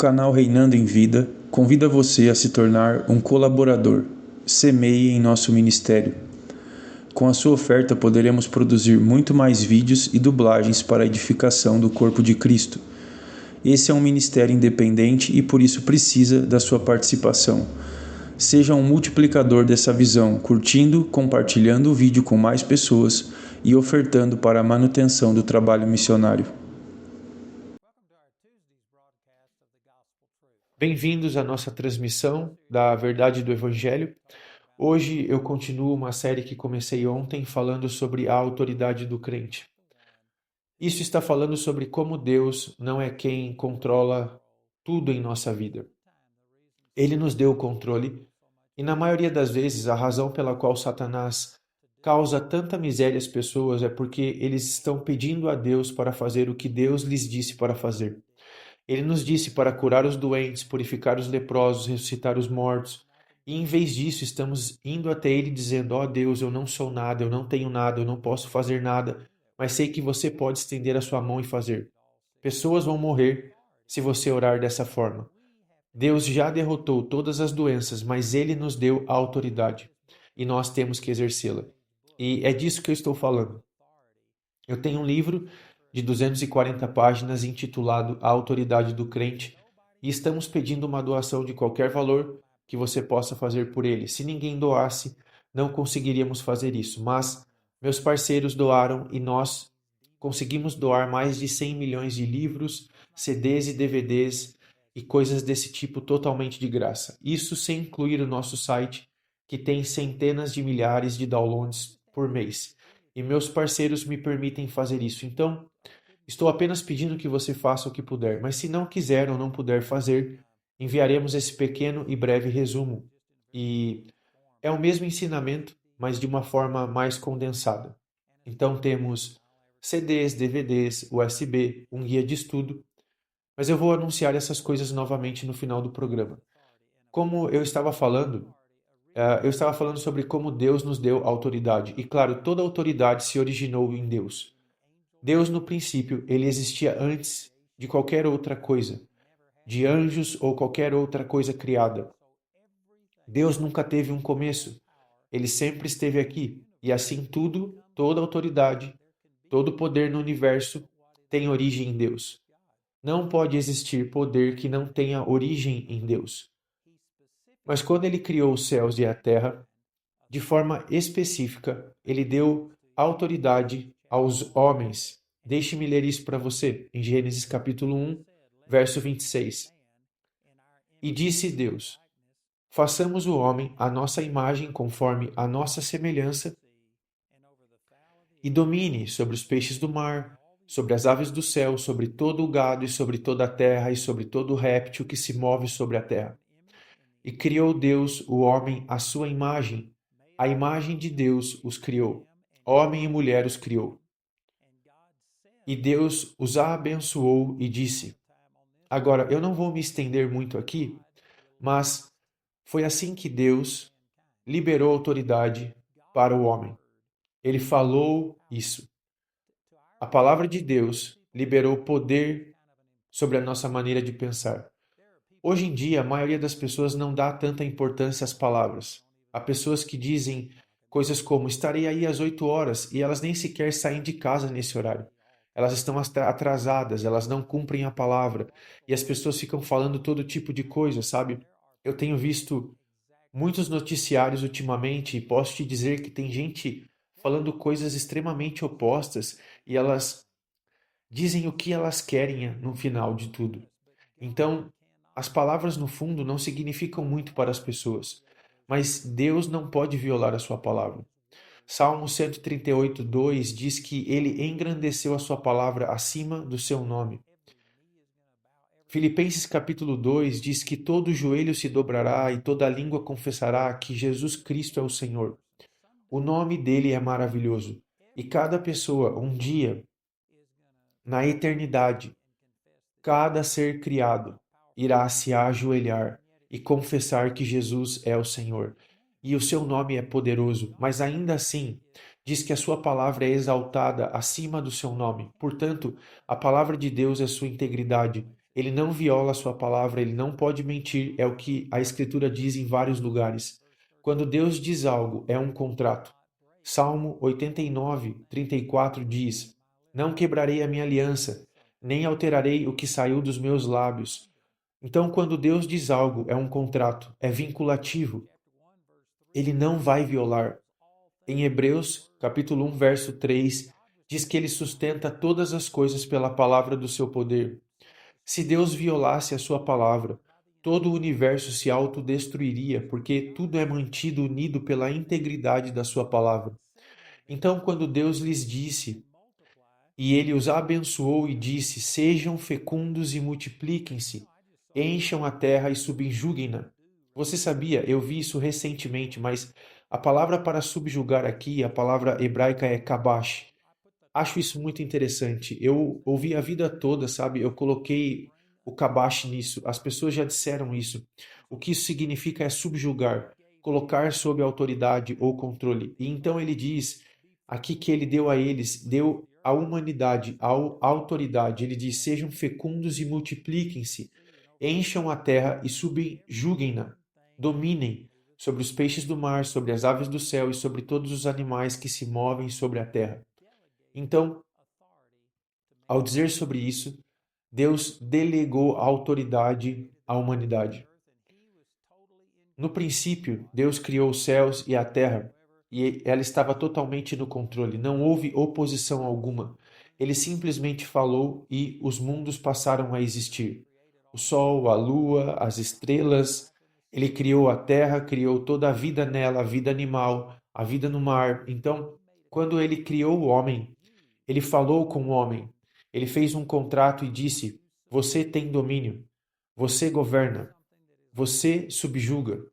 canal Reinando em Vida convida você a se tornar um colaborador. Semeie em nosso ministério. Com a sua oferta poderemos produzir muito mais vídeos e dublagens para a edificação do corpo de Cristo. Esse é um ministério independente e por isso precisa da sua participação. Seja um multiplicador dessa visão, curtindo, compartilhando o vídeo com mais pessoas e ofertando para a manutenção do trabalho missionário. Bem-vindos à nossa transmissão da Verdade do Evangelho. Hoje eu continuo uma série que comecei ontem falando sobre a autoridade do crente. Isso está falando sobre como Deus não é quem controla tudo em nossa vida. Ele nos deu o controle e, na maioria das vezes, a razão pela qual Satanás causa tanta miséria às pessoas é porque eles estão pedindo a Deus para fazer o que Deus lhes disse para fazer. Ele nos disse para curar os doentes, purificar os leprosos, ressuscitar os mortos. E em vez disso, estamos indo até Ele dizendo: ó Deus, eu não sou nada, eu não tenho nada, eu não posso fazer nada, mas sei que você pode estender a sua mão e fazer. Pessoas vão morrer se você orar dessa forma. Deus já derrotou todas as doenças, mas Ele nos deu a autoridade e nós temos que exercê-la. E é disso que eu estou falando. Eu tenho um livro de 240 páginas intitulado A Autoridade do Crente e estamos pedindo uma doação de qualquer valor que você possa fazer por ele. Se ninguém doasse, não conseguiríamos fazer isso, mas meus parceiros doaram e nós conseguimos doar mais de 100 milhões de livros, CDs e DVDs e coisas desse tipo totalmente de graça. Isso sem incluir o nosso site, que tem centenas de milhares de downloads por mês. E meus parceiros me permitem fazer isso. Então, estou apenas pedindo que você faça o que puder, mas se não quiser ou não puder fazer, enviaremos esse pequeno e breve resumo. E é o mesmo ensinamento, mas de uma forma mais condensada. Então temos CDs, DVDs, USB, um guia de estudo, mas eu vou anunciar essas coisas novamente no final do programa. Como eu estava falando sobre como Deus nos deu autoridade. E claro, toda autoridade se originou em Deus. Deus, no princípio, ele existia antes de qualquer outra coisa, de anjos ou qualquer outra coisa criada. Deus nunca teve um começo, ele sempre esteve aqui, e assim tudo, toda autoridade, todo poder no universo tem origem em Deus. Não pode existir poder que não tenha origem em Deus. Mas quando ele criou os céus e a terra, de forma específica, ele deu autoridade aos homens. Deixe-me ler isso para você, em Gênesis capítulo 1, verso 26. E disse Deus: façamos o homem à nossa imagem, conforme a nossa semelhança, e domine sobre os peixes do mar, sobre as aves do céu, sobre todo o gado e sobre toda a terra e sobre todo o réptil que se move sobre a terra. E criou Deus o homem à sua imagem, a imagem de Deus os criou, homem e mulher os criou. E Deus os abençoou e disse: agora, eu não vou me estender muito aqui, mas foi assim que Deus liberou autoridade para o homem. Ele falou isso. A palavra de Deus liberou poder sobre a nossa maneira de pensar. Hoje em dia, a maioria das pessoas não dá tanta importância às palavras. Há pessoas que dizem coisas como: estarei aí às 8 horas, e elas nem sequer saem de casa nesse horário. Elas estão atrasadas, elas não cumprem a palavra. E as pessoas ficam falando todo tipo de coisa, sabe? Eu tenho visto muitos noticiários ultimamente e posso te dizer que tem gente falando coisas extremamente opostas e elas dizem o que elas querem no final de tudo. Então, as palavras no fundo não significam muito para as pessoas, mas Deus não pode violar a sua palavra. Salmo 138, 2 diz que ele engrandeceu a sua palavra acima do seu nome. Filipenses capítulo 2 diz que todo joelho se dobrará e toda língua confessará que Jesus Cristo é o Senhor. O nome dele é maravilhoso. E cada pessoa, um dia, na eternidade, cada ser criado irá se ajoelhar e confessar que Jesus é o Senhor. E o seu nome é poderoso, mas ainda assim, diz que a sua palavra é exaltada acima do seu nome. Portanto, a palavra de Deus é sua integridade. Ele não viola a sua palavra, ele não pode mentir, é o que a Escritura diz em vários lugares. Quando Deus diz algo, é um contrato. Salmo 89, 34 diz: Não quebrarei a minha aliança, nem alterarei o que saiu dos meus lábios. Então, quando Deus diz algo, é um contrato, é vinculativo. Ele não vai violar. Em Hebreus, capítulo 1, verso 3, diz que ele sustenta todas as coisas pela palavra do seu poder. Se Deus violasse a sua palavra, todo o universo se autodestruiria, porque tudo é mantido unido pela integridade da sua palavra. Então, quando Deus lhes disse, e ele os abençoou e disse: Sejam fecundos e multipliquem-se, encham a terra e subjuguem-na. Você sabia? Eu vi isso recentemente, mas a palavra para subjugar aqui, a palavra hebraica é kabash. Acho isso muito interessante. Eu ouvi a vida toda, sabe? Eu coloquei o kabash nisso. As pessoas já disseram isso. O que isso significa é subjugar, colocar sob autoridade ou controle. E então ele diz aqui que ele deu a eles, deu à humanidade, à autoridade. Ele diz: sejam fecundos e multipliquem-se, encham a terra e subjuguem-na, dominem sobre os peixes do mar, sobre as aves do céu e sobre todos os animais que se movem sobre a terra. Então, ao dizer sobre isso, Deus delegou a autoridade à humanidade. No princípio, Deus criou os céus e a terra, e ela estava totalmente no controle. Não houve oposição alguma. Ele simplesmente falou e os mundos passaram a existir. O sol, a lua, as estrelas. Ele criou a terra, criou toda a vida nela, a vida animal, a vida no mar. Então, quando ele criou o homem, ele falou com o homem. Ele fez um contrato e disse: Você tem domínio, você governa, você subjuga.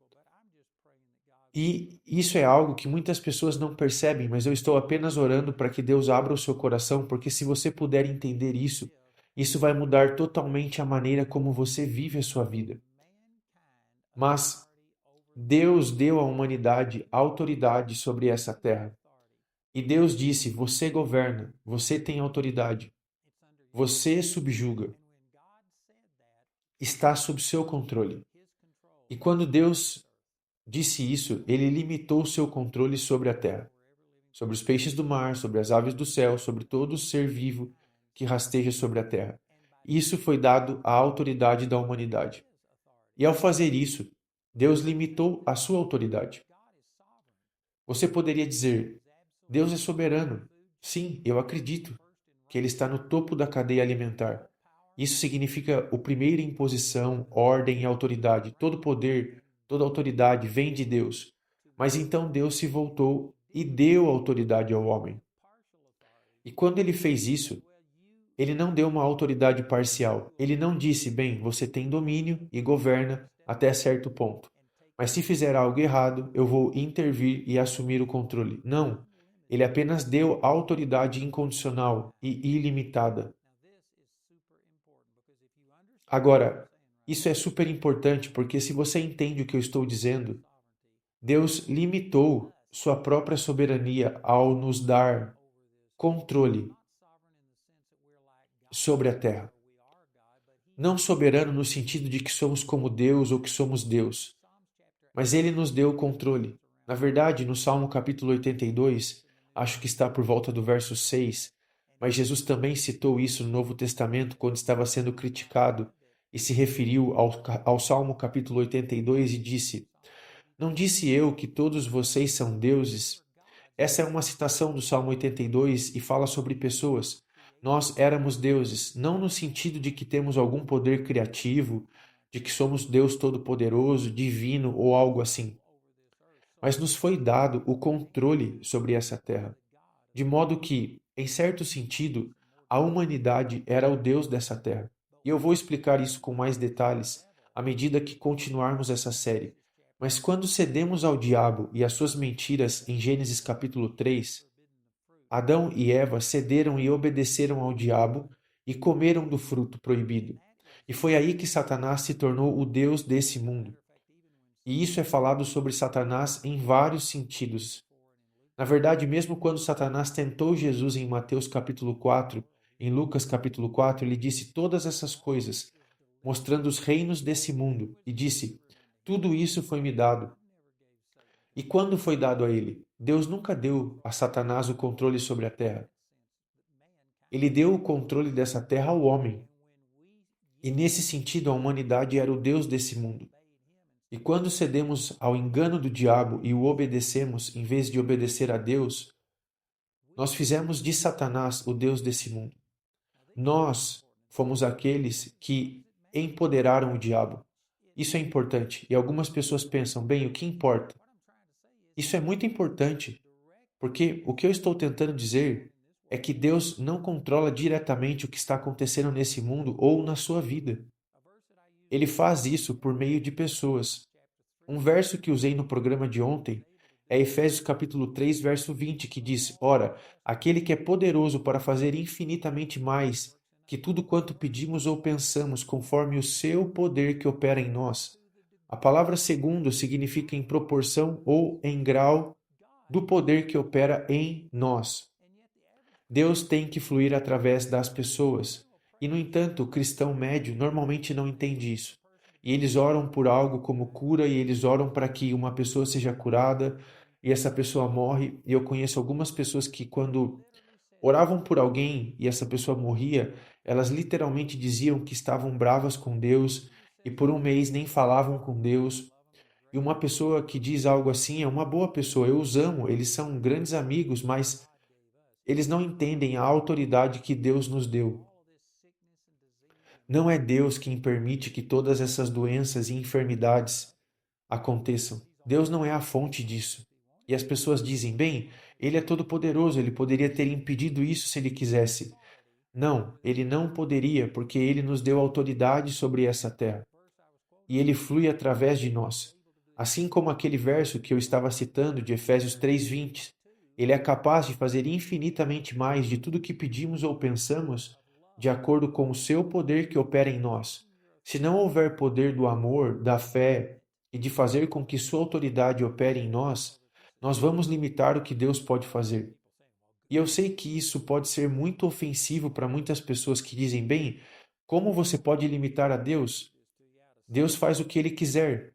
E isso é algo que muitas pessoas não percebem, mas eu estou apenas orando para que Deus abra o seu coração, porque se você puder entender isso, isso vai mudar totalmente a maneira como você vive a sua vida. Mas Deus deu à humanidade autoridade sobre essa terra. E Deus disse: Você governa, você tem autoridade, você subjuga, está sob seu controle. E quando Deus disse isso, ele limitou o seu controle sobre a terra, sobre os peixes do mar, sobre as aves do céu, sobre todo ser vivo que rasteja sobre a terra. Isso foi dado à autoridade da humanidade. E ao fazer isso, Deus limitou a sua autoridade. Você poderia dizer: Deus é soberano. Sim, eu acredito que ele está no topo da cadeia alimentar. Isso significa o primeiro em posição, ordem e autoridade. Todo poder, toda autoridade vem de Deus. Mas então Deus se voltou e deu autoridade ao homem. E quando ele fez isso, ele não deu uma autoridade parcial. Ele não disse: bem, você tem domínio e governa até certo ponto. Mas se fizer algo errado, eu vou intervir e assumir o controle. Não. Ele apenas deu autoridade incondicional e ilimitada. Agora, isso é super importante porque se você entende o que eu estou dizendo, Deus limitou sua própria soberania ao nos dar controle sobre a terra. Não soberano no sentido de que somos como Deus ou que somos Deus, mas ele nos deu o controle. Na verdade, no Salmo capítulo 82, acho que está por volta do verso 6, mas Jesus também citou isso no Novo Testamento quando estava sendo criticado e se referiu ao Salmo capítulo 82 e disse: Não disse eu que todos vocês são deuses? Essa é uma citação do Salmo 82 e fala sobre pessoas. Nós éramos deuses, não no sentido de que temos algum poder criativo, de que somos Deus Todo-Poderoso, divino ou algo assim. Mas nos foi dado o controle sobre essa terra, de modo que, em certo sentido, a humanidade era o Deus dessa terra. E eu vou explicar isso com mais detalhes à medida que continuarmos essa série. Mas quando cedemos ao diabo e às suas mentiras em Gênesis capítulo 3, Adão e Eva cederam e obedeceram ao diabo e comeram do fruto proibido. E foi aí que Satanás se tornou o Deus desse mundo. E isso é falado sobre Satanás em vários sentidos. Na verdade, mesmo quando Satanás tentou Jesus em Mateus capítulo 4, em Lucas capítulo 4, ele disse: todas essas coisas mostrando os reinos desse mundo, e disse: tudo isso foi-me dado. E quando foi dado a ele? Deus nunca deu a Satanás o controle sobre a terra. Ele deu o controle dessa terra ao homem. E nesse sentido, a humanidade era o Deus desse mundo. E quando cedemos ao engano do diabo e o obedecemos em vez de obedecer a Deus, nós fizemos de Satanás o Deus desse mundo. Nós fomos aqueles que empoderaram o diabo. Isso é importante. E algumas pessoas pensam, bem, o que importa? Isso é muito importante, porque o que eu estou tentando dizer é que Deus não controla diretamente o que está acontecendo nesse mundo ou na sua vida. Ele faz isso por meio de pessoas. Um verso que usei no programa de ontem é Efésios capítulo 3, verso 20, que diz: ora, aquele que é poderoso para fazer infinitamente mais que tudo quanto pedimos ou pensamos, conforme o seu poder que opera em nós. A palavra segundo significa em proporção ou em grau do poder que opera em nós. Deus tem que fluir através das pessoas. E, no entanto, o cristão médio normalmente não entende isso. E eles oram por algo como cura, e eles oram para que uma pessoa seja curada, e essa pessoa morre. E eu conheço algumas pessoas que, quando oravam por alguém e essa pessoa morria, elas literalmente diziam que estavam bravas com Deus, e por um mês nem falavam com Deus. E uma pessoa que diz algo assim é uma boa pessoa, eu os amo, eles são grandes amigos, mas eles não entendem a autoridade que Deus nos deu. Não é Deus quem permite que todas essas doenças e enfermidades aconteçam. Deus não é a fonte disso. E as pessoas dizem, bem, ele é todo-poderoso, ele poderia ter impedido isso se ele quisesse. Não, ele não poderia, porque ele nos deu autoridade sobre essa terra. E ele flui através de nós. Assim como aquele verso que eu estava citando de Efésios 3:20, ele é capaz de fazer infinitamente mais de tudo que pedimos ou pensamos, de acordo com o seu poder que opera em nós. Se não houver poder do amor, da fé e de fazer com que sua autoridade opere em nós, nós vamos limitar o que Deus pode fazer. E eu sei que isso pode ser muito ofensivo para muitas pessoas que dizem, bem, como você pode limitar a Deus? Deus faz o que ele quiser.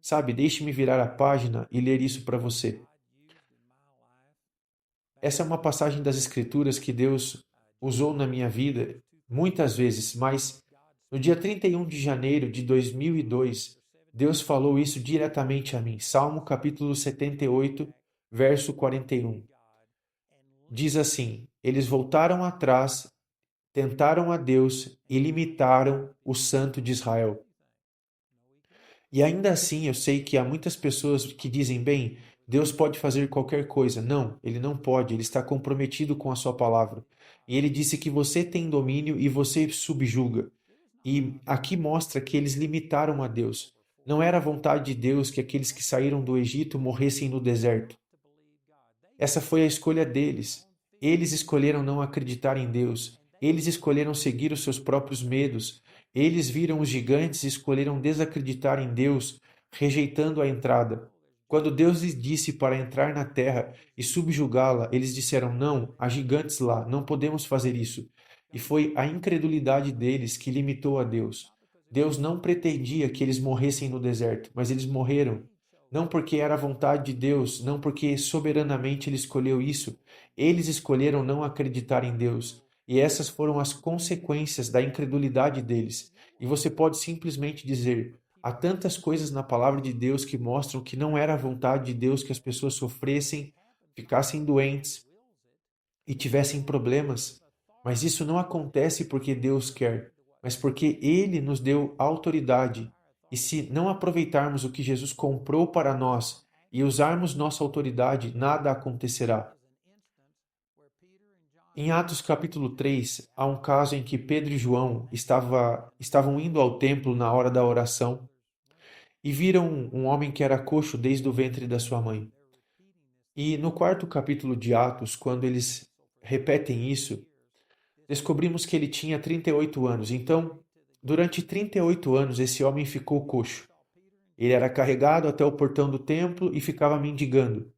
Sabe, deixe-me virar a página e ler isso para você. Essa é uma passagem das Escrituras que Deus usou na minha vida muitas vezes, mas no dia 31 de janeiro de 2002, Deus falou isso diretamente a mim. Salmo capítulo 78, verso 41. Diz assim: eles voltaram atrás, tentaram a Deus e limitaram o Santo de Israel. E ainda assim, eu sei que há muitas pessoas que dizem, bem, Deus pode fazer qualquer coisa. Não, ele não pode, ele está comprometido com a sua palavra. E ele disse que você tem domínio e você subjuga. E aqui mostra que eles limitaram a Deus. Não era a vontade de Deus que aqueles que saíram do Egito morressem no deserto. Essa foi a escolha deles. Eles escolheram não acreditar em Deus. Eles escolheram seguir os seus próprios medos. Eles viram os gigantes e escolheram desacreditar em Deus, rejeitando a entrada. Quando Deus lhes disse para entrar na terra e subjugá-la, eles disseram, não, há gigantes lá, não podemos fazer isso. E foi a incredulidade deles que limitou a Deus. Deus não pretendia que eles morressem no deserto, mas eles morreram. Não porque era a vontade de Deus, não porque soberanamente ele escolheu isso. Eles escolheram não acreditar em Deus. E essas foram as consequências da incredulidade deles. E você pode simplesmente dizer, há tantas coisas na palavra de Deus que mostram que não era a vontade de Deus que as pessoas sofressem, ficassem doentes e tivessem problemas. Mas isso não acontece porque Deus quer, mas porque Ele nos deu autoridade. E se não aproveitarmos o que Jesus comprou para nós e usarmos nossa autoridade, nada acontecerá. Em Atos capítulo 3, há um caso em que Pedro e João estavam indo ao templo na hora da oração e viram um homem que era coxo desde o ventre da sua mãe. E no quarto capítulo de Atos, quando eles repetem isso, descobrimos que ele tinha 38 anos. Então, durante 38 anos, esse homem ficou coxo. Ele era carregado até o portão do templo e ficava mendigando.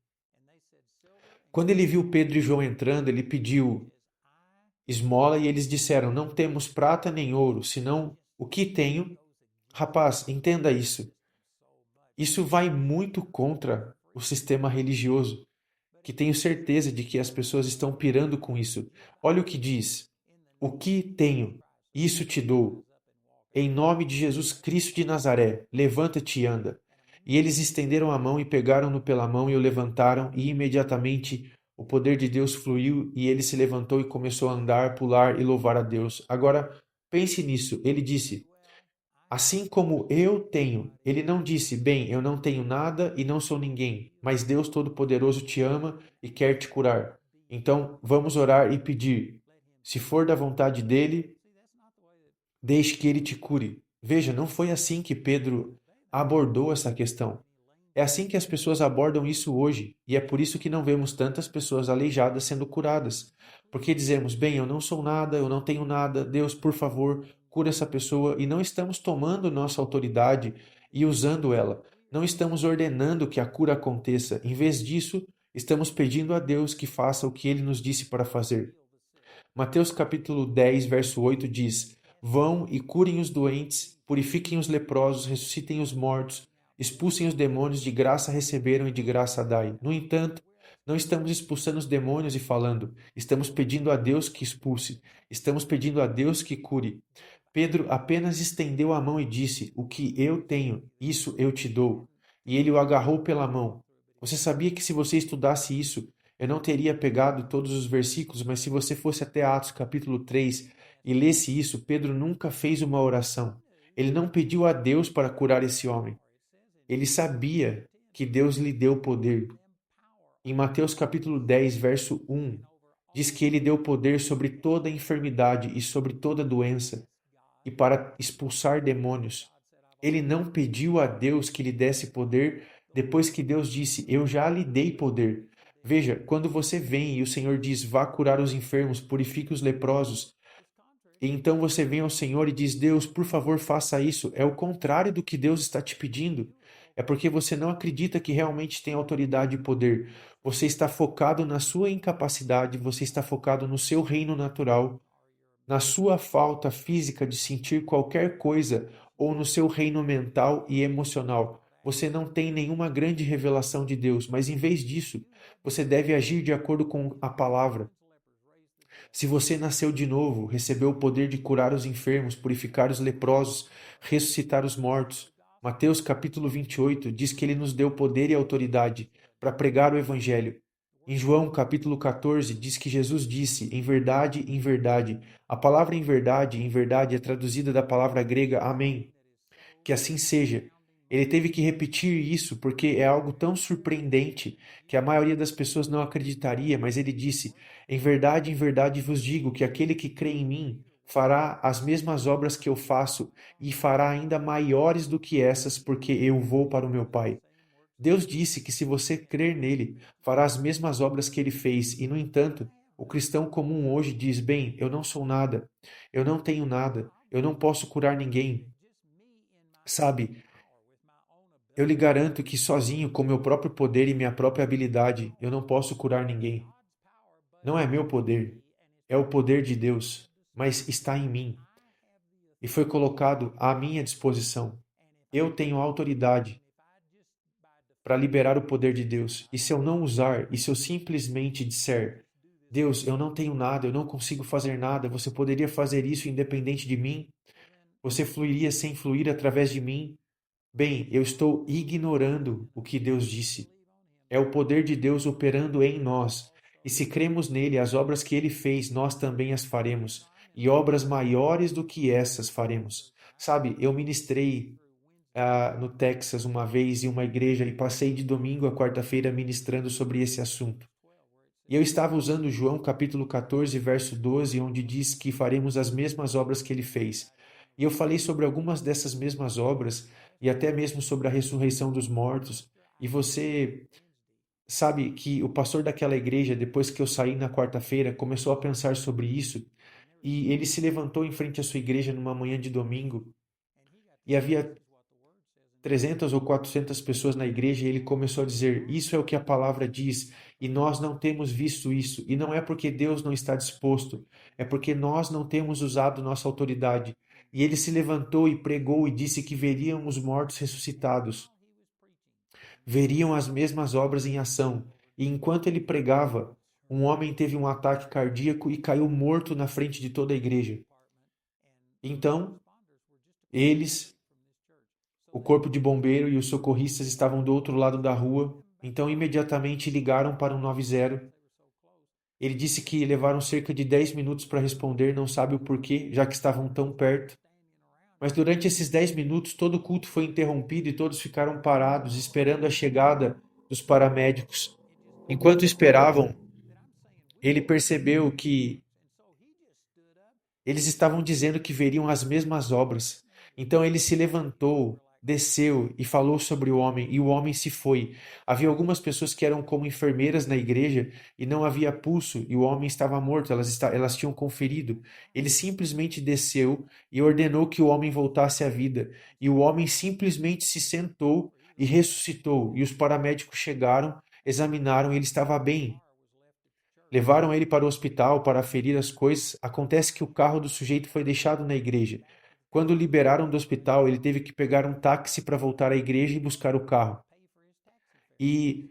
Quando ele viu Pedro e João entrando, ele pediu esmola e eles disseram, não temos prata nem ouro, senão o que tenho. Rapaz, entenda isso. Isso vai muito contra o sistema religioso, que tenho certeza de que as pessoas estão pirando com isso. Olha o que diz: o que tenho, isso te dou. Em nome de Jesus Cristo de Nazaré, levanta-te e anda. E eles estenderam a mão e pegaram-no pela mão e o levantaram, e imediatamente o poder de Deus fluiu, e ele se levantou e começou a andar, pular e louvar a Deus. Agora, pense nisso. Ele disse: assim como eu tenho. Ele não disse: bem, eu não tenho nada e não sou ninguém, mas Deus Todo-Poderoso te ama e quer te curar. Então, vamos orar e pedir. Se for da vontade dele, deixe que ele te cure. Veja, não foi assim que Pedro abordou essa questão. É assim que as pessoas abordam isso hoje, e é por isso que não vemos tantas pessoas aleijadas sendo curadas. Porque dizemos: bem, eu não sou nada, eu não tenho nada, Deus, por favor, cura essa pessoa, e não estamos tomando nossa autoridade e usando ela. Não estamos ordenando que a cura aconteça. Em vez disso, estamos pedindo a Deus que faça o que ele nos disse para fazer. Mateus capítulo 10, verso 8 diz: vão e curem os doentes, purifiquem os leprosos, ressuscitem os mortos, expulsem os demônios, de graça receberam e de graça dai. No entanto, não estamos expulsando os demônios e falando, estamos pedindo a Deus que expulse, estamos pedindo a Deus que cure. Pedro apenas estendeu a mão e disse: o que eu tenho, isso eu te dou. E ele o agarrou pela mão. Você sabia que se você estudasse isso, eu não teria pegado todos os versículos, mas se você fosse até Atos capítulo 3 e lesse isso, Pedro nunca fez uma oração. Ele não pediu a Deus para curar esse homem. Ele sabia que Deus lhe deu poder. Em Mateus capítulo 10, verso 1, diz que ele deu poder sobre toda enfermidade e sobre toda doença e para expulsar demônios. Ele não pediu a Deus que lhe desse poder depois que Deus disse: eu já lhe dei poder. Veja, quando você vem e o Senhor diz: vá curar os enfermos, purifique os leprosos, e então você vem ao Senhor e diz: Deus, por favor, faça isso. É o contrário do que Deus está te pedindo. É porque você não acredita que realmente tem autoridade e poder. Você está focado na sua incapacidade, você está focado no seu reino natural, na sua falta física de sentir qualquer coisa ou no seu reino mental e emocional. Você não tem nenhuma grande revelação de Deus, mas em vez disso, você deve agir de acordo com a palavra. Se você nasceu de novo, recebeu o poder de curar os enfermos, purificar os leprosos, ressuscitar os mortos. Mateus capítulo 28 diz que ele nos deu poder e autoridade para pregar o evangelho. Em João capítulo 14 diz que Jesus disse: em verdade, a palavra em verdade é traduzida da palavra grega amém. Que assim seja. Ele teve que repetir isso porque é algo tão surpreendente que a maioria das pessoas não acreditaria, mas ele disse: em verdade vos digo que aquele que crê em mim fará as mesmas obras que eu faço e fará ainda maiores do que essas, porque eu vou para o meu Pai. Deus disse que se você crer nele, fará as mesmas obras que ele fez, e no entanto, o cristão comum hoje diz: bem, eu não sou nada, eu não tenho nada, eu não posso curar ninguém. Sabe, eu lhe garanto que sozinho, com meu próprio poder e minha própria habilidade, eu não posso curar ninguém. Não é meu poder, é o poder de Deus, mas está em mim e foi colocado à minha disposição. Eu tenho autoridade para liberar o poder de Deus. E se eu não usar, e se eu simplesmente disser: Deus, eu não tenho nada, eu não consigo fazer nada, você poderia fazer isso independente de mim? Você fluiria sem fluir através de mim? Bem, eu estou ignorando o que Deus disse. É o poder de Deus operando em nós. E se cremos nele, as obras que ele fez, nós também as faremos. E obras maiores do que essas faremos. Sabe, eu ministrei no Texas uma vez em uma igreja e passei de domingo a quarta-feira ministrando sobre esse assunto. E eu estava usando João capítulo 14, verso 12, onde diz que faremos as mesmas obras que ele fez. E eu falei sobre algumas dessas mesmas obras e até mesmo sobre a ressurreição dos mortos. E você sabe que o pastor daquela igreja, depois que eu saí na quarta-feira, começou a pensar sobre isso e ele se levantou em frente à sua igreja numa manhã de domingo e havia 300 ou 400 pessoas na igreja e ele começou a dizer: isso é o que a palavra diz e nós não temos visto isso. E não é porque Deus não está disposto, é porque nós não temos usado nossa autoridade. E ele se levantou e pregou e disse que veriam os mortos ressuscitados, veriam as mesmas obras em ação. E enquanto ele pregava, um homem teve um ataque cardíaco e caiu morto na frente de toda a igreja. Então, eles, o corpo de bombeiro e os socorristas estavam do outro lado da rua, então imediatamente ligaram para o 90. Ele disse que levaram cerca de 10 minutos para responder, não sabe o porquê, já que estavam tão perto. Mas durante esses 10 minutos, todo o culto foi interrompido e todos ficaram parados, esperando a chegada dos paramédicos. Enquanto esperavam, ele percebeu que eles estavam dizendo que veriam as mesmas obras. Então ele se levantou, desceu e falou sobre o homem, e o homem se foi. Havia algumas pessoas que eram como enfermeiras na igreja e não havia pulso, e o homem estava morto, elas tinham conferido. Ele simplesmente desceu e ordenou que o homem voltasse à vida, e o homem simplesmente se sentou e ressuscitou, e os paramédicos chegaram, examinaram e ele estava bem. Levaram ele para o hospital para aferir as coisas. Acontece que o carro do sujeito foi deixado na igreja. Quando o liberaram do hospital, ele teve que pegar um táxi para voltar à igreja e buscar o carro. E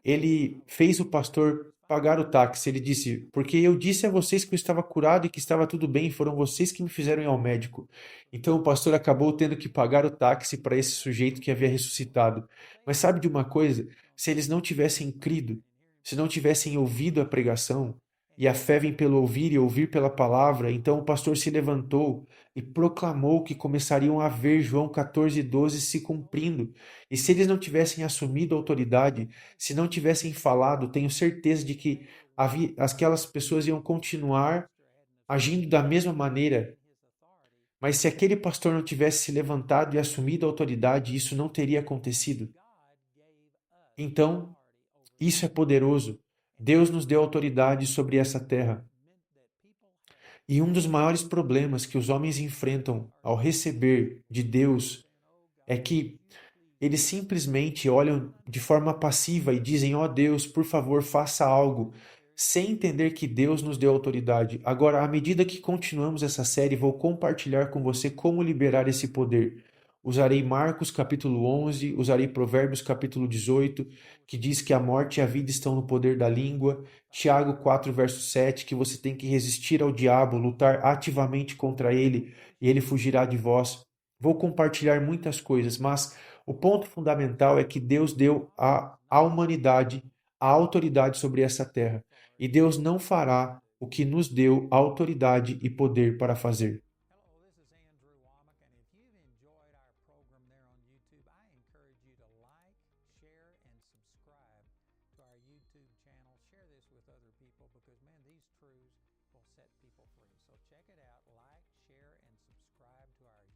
ele fez o pastor pagar o táxi. Ele disse: Porque eu disse a vocês que eu estava curado e que estava tudo bem, foram vocês que me fizeram ir ao médico. Então o pastor acabou tendo que pagar o táxi para esse sujeito que havia ressuscitado. Mas sabe de uma coisa? Se eles não tivessem crido, se não tivessem ouvido a pregação, e a fé vem pelo ouvir e ouvir pela palavra, então o pastor se levantou e proclamou que começariam a ver João 14:12 se cumprindo. E se eles não tivessem assumido a autoridade, se não tivessem falado, tenho certeza de que aquelas pessoas iam continuar agindo da mesma maneira. Mas se aquele pastor não tivesse se levantado e assumido a autoridade, isso não teria acontecido. Então, isso é poderoso. Deus nos deu autoridade sobre essa terra. E um dos maiores problemas que os homens enfrentam ao receber de Deus é que eles simplesmente olham de forma passiva e dizem: ó Deus, por favor, faça algo, sem entender que Deus nos deu autoridade. Agora, à medida que continuamos essa série, vou compartilhar com você como liberar esse poder. Usarei Marcos capítulo 11, usarei Provérbios capítulo 18, que diz que a morte e a vida estão no poder da língua. Tiago 4, verso 7, que você tem que resistir ao diabo, lutar ativamente contra ele e ele fugirá de vós. Vou compartilhar muitas coisas, mas o ponto fundamental é que Deus deu à humanidade a autoridade sobre essa terra. E Deus não fará o que nos deu autoridade e poder para fazer. Hello, this is Andrew Womack, and if you've enjoyed our program there on YouTube, I encourage you to like, share, and subscribe to our YouTube channel. Share this with other people because, man, these truths will set people free. So check it out, like, share, and subscribe to our